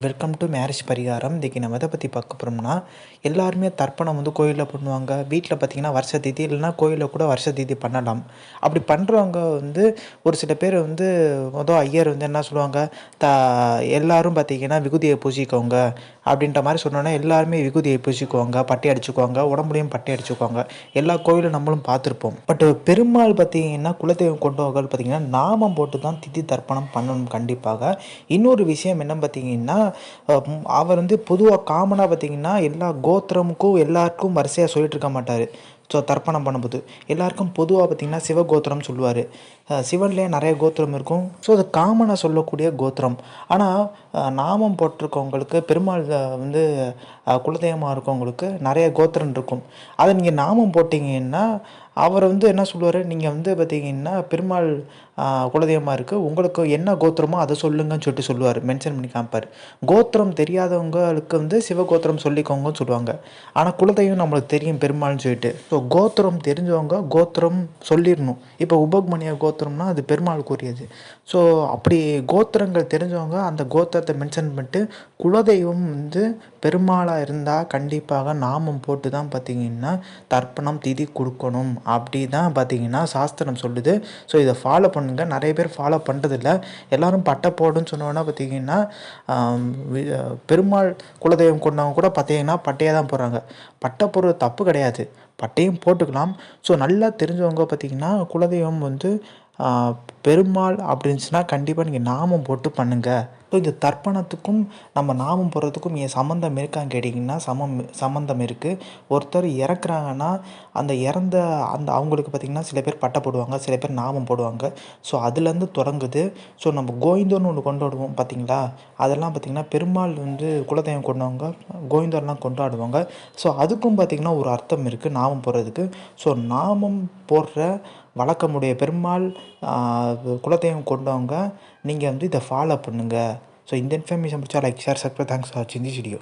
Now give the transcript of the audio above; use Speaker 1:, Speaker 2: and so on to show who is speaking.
Speaker 1: Welcome to marriage பரிகாரம். இன்றைக்கி நம்ம எதை பற்றி பார்க்க போகிறோம்னா, எல்லாருமே தர்ப்பணம் வந்து கோயிலில் பண்ணுவாங்க. வீட்டில் பார்த்திங்கன்னா வருஷ திதி இல்லைன்னா கோயிலில் கூட வருஷ திதி பண்ணலாம். அப்படி பண்ணுறவங்க வந்து ஒரு சில பேர் வந்து ஐயர் வந்து என்ன சொல்லுவாங்க, எல்லோரும் பார்த்திங்கன்னா விகுதியை பூசிக்கோங்க அப்படின்ற மாதிரி சொன்னோன்னா எல்லாருமே விகுதியை பூசிக்குவாங்க, பட்டை அடிச்சுக்குவாங்க, உடம்புலையும் பட்டை அடிச்சுக்குவாங்க. எல்லா கோயிலும் நம்மளும் பார்த்துருப்போம். பட் பெருமாள் பார்த்திங்கன்னா குலதெய்வம் கொண்டவர்கள் பார்த்திங்கன்னா நாமம் போட்டு தான் திதி தர்ப்பணம் பண்ணணும் கண்டிப்பாக. இன்னொரு விஷயம் என்ன பார்த்திங்கன்னா, அவர் வந்து பொதுவாக காமனாக பார்த்திங்கன்னா எல்லா கோத்திரமுக்கும் எல்லாருக்கும் வரிசையாக சொல்லிட்டு இருக்க மாட்டார். ஸோ தர்ப்பணம் பண்ணும்போது எல்லாருக்கும் பொதுவாக பார்த்திங்கன்னா சிவகோத்திரம் சொல்லுவார். சிவன்லேயே நிறைய கோத்திரம் இருக்கும். ஸோ அது காமனாக சொல்லக்கூடிய கோத்திரம். ஆனால் நாமம் போட்டிருக்கவங்களுக்கு பெருமாள் வந்து குலதெய்வமாக இருக்கவங்களுக்கு நிறைய கோத்திரம் இருக்கும். அதை நீங்கள் நாமம் போட்டிங்கன்னா அவர் வந்து என்ன சொல்லுவார், நீங்கள் வந்து பார்த்திங்கன்னா பெருமாள் குலதெய்வமாக இருக்குது, உங்களுக்கு என்ன கோத்திரமோ அதை சொல்லுங்கன்னு சொல்லுவார், மென்ஷன் பண்ணி காமிப்பார். கோத்திரம் தெரியாதவங்களுக்கு வந்து சிவகோத்திரம் சொல்லிக்கோங்கன்னு சொல்லுவாங்க. ஆனால் குலதெய்வம் நம்மளுக்கு தெரியும் பெருமாள்னு சொல்லிட்டு. ஸோ கோத்திரம் தெரிஞ்சவங்க கோத்திரம் சொல்லிடணும். இப்போ உபக்மணியா கோத்திரம்னா அது பெருமாளுக்குரியது. ஸோ அப்படி கோத்திரங்கள் தெரிஞ்சவங்க அந்த கோத்திரத்தை மென்ஷன் பண்ணிட்டு, குலதெய்வம் வந்து பெருமாளாக இருந்தால் கண்டிப்பாக நாமம் போட்டு தான் பார்த்திங்கன்னா தர்ப்பணம் திதி கொடுக்கணும். அப்படி தான் பார்த்திங்கன்னா சாஸ்திரம் சொல்லுது. ஸோ இதை ஃபாலோ பண்ணுங்கள். நிறைய பேர் ஃபாலோ பண்ணுறதில்ல. எல்லோரும் பட்டை போடுன்னு சொன்னோன்னா பார்த்திங்கன்னா பெருமாள் குலதெய்வம் கொண்டவங்க கூட பார்த்திங்கன்னா பட்டையாக தான் போடுறாங்க. பட்டை போடுறது தப்பு கிடையாது, பட்டையும் போட்டுக்கலாம். ஸோ நல்லா தெரிஞ்சவங்க பார்த்திங்கன்னா குலதெய்வம் வந்து பெருமாள் அப்படின்னுச்சுன்னா கண்டிப்பாக நீங்கள் நாமம் போட்டு பண்ணுங்கள். ஸோ இந்த தர்ப்பணத்துக்கும் நம்ம நாமம் போடுறதுக்கும் ஏன் சம்மந்தம் இருக்கான்னு கேட்டிங்கன்னா சம்மந்தம் இருக்குது. ஒருத்தர் இறக்குறாங்கன்னா அந்த இறந்த அவங்களுக்கு பார்த்திங்கன்னா சில பேர் பட்டை போடுவாங்க, சில பேர் நாமம் போடுவாங்க. ஸோ அதுலேருந்து தொடங்குது. ஸோ நம்ம கோவிந்தோன்னு ஒன்று கொண்டாடுவோம் பார்த்திங்களா, அதெல்லாம் பார்த்திங்கன்னா பெருமாள் வந்து குலதெய்வம் கொண்டவங்க கோவிந்தர்லாம் கொண்டாடுவாங்க. ஸோ அதுக்கும் பார்த்திங்கன்னா ஒரு அர்த்தம் இருக்குது நாமம் போடுறதுக்கு. ஸோ நாமம் போடுற வழக்கமுடைய பெருமாள் குலதெய்வம் கொண்டவங்க நீங்கள் வந்து இதை ஃபாலோ பண்ணுங்கள். ஸோ இந்த இன்ஃபர்மேஷன் பிடிச்சா like, share, subscribe. Thanks for வாட்சிங் திஸ் வீடியோ.